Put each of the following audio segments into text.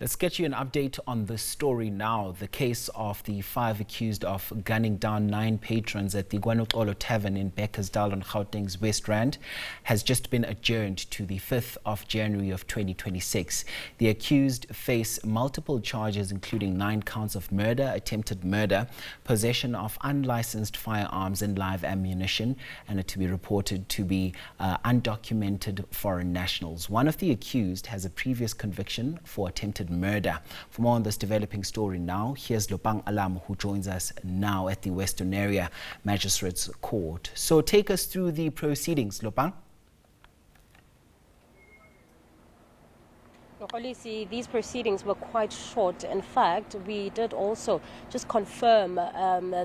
Let's get you an update on this story now. The case of the 5 accused of gunning down 9 patrons at the KwaNoxolo tavern in Bekkersdal on Gauteng's West Rand has just been adjourned to the 5th of January of 2026. The accused face multiple charges including 9 counts of murder, attempted murder, possession of unlicensed firearms and live ammunition, and are to be reported to be undocumented foreign nationals. One of the accused has a previous conviction for attempted murder. For more on this developing story now, here's Lopang Alamu, who joins us now at the Westonaria Magistrate's Court. So take us through the proceedings, Lopang. These proceedings were quite short. In fact, we did also just confirm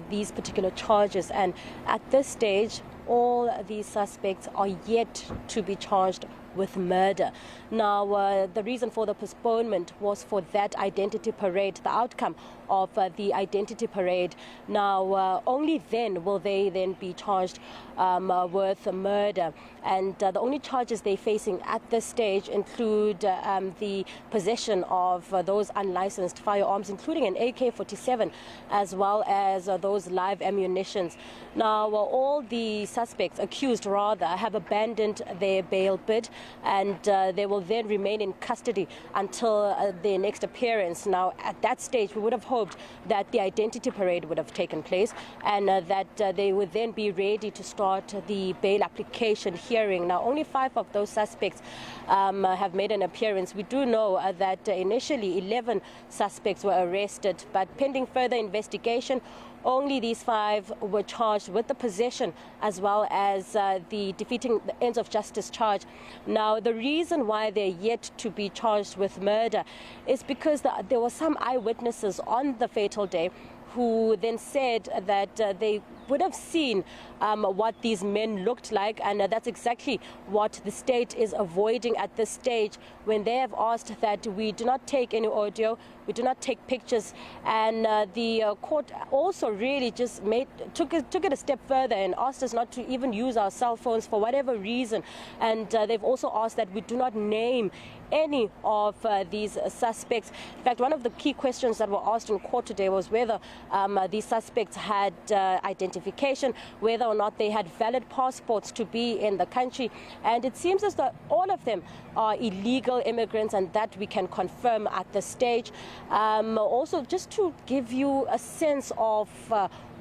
these particular charges, and at this stage, all these suspects are yet to be charged with murder. Now, the reason for the postponement was for that identity parade, the outcome of the identity parade. Now, only then will they then be charged with murder. And the only charges they're facing at this stage include the possession of those unlicensed firearms, including an AK-47, as well as those live ammunitions. Now, all the suspects, accused rather, have abandoned their bail bid, and they will then remain in custody until their next appearance. Now, at that stage, we would have hoped that the identity parade would have taken place and that they would then be ready to start the bail application hearing. Now, only 5 of those suspects have made an appearance. We do know that initially 11 suspects were arrested, but pending further investigation, only these 5 were charged with the possession as well as the defeating the ends of justice charge. Now, the reason why they're yet to be charged with murder is because there were some eyewitnesses on the fatal day who then said that they would have seen what these men looked like, and that's exactly what the state is avoiding at this stage when they have asked that we do not take any audio, we do not take pictures, and the court also really just took it a step further and asked us not to even use our cell phones for whatever reason, and they've also asked that we do not name any of these suspects. In fact, one of the key questions that were asked in court today was whether these suspects had identification, whether or not they had valid passports to be in the country, and it seems as though all of them are illegal immigrants, and that we can confirm at this stage. Also, just to give you a sense of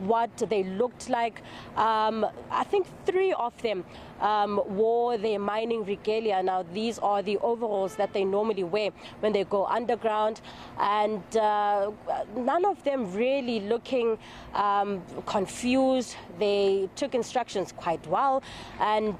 what they looked like, I think 3 of them wore their mining regalia. Now, these are the overalls that they normally wear when they go underground, and none of them really looking confused. They took instructions quite well, and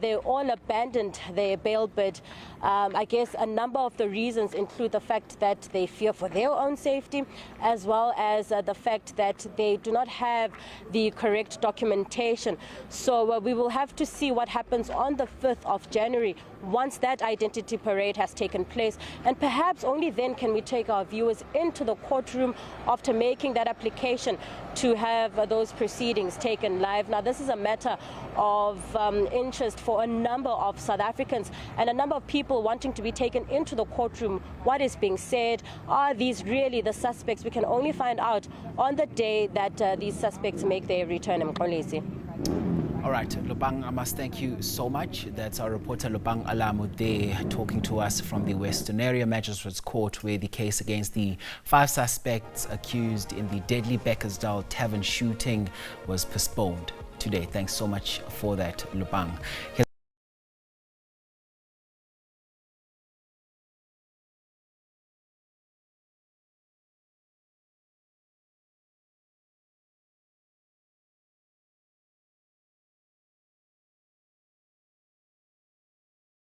they all abandoned their bail bid. I guess a number of the reasons include the fact that they fear for their own safety, as well as the fact that they do not have the correct documentation. So we will have to see what happens on the 5th of January once that identity parade has taken place, and perhaps only then can we take our viewers into the courtroom after making that application to have those proceedings taken live. Now, this is a matter of interest for a number of South Africans and a number of people wanting to be taken into the courtroom. What is being said? Are these really the suspects? We can only find out on the day that these suspects make their return. All right, Lopang, I must thank you so much. That's our reporter Lopang Alamu there talking to us from the Westonaria Magistrate's Court, where the case against the 5 suspects accused in the deadly Bekkersdal tavern shooting was postponed today. Thanks so much for that, Lopang.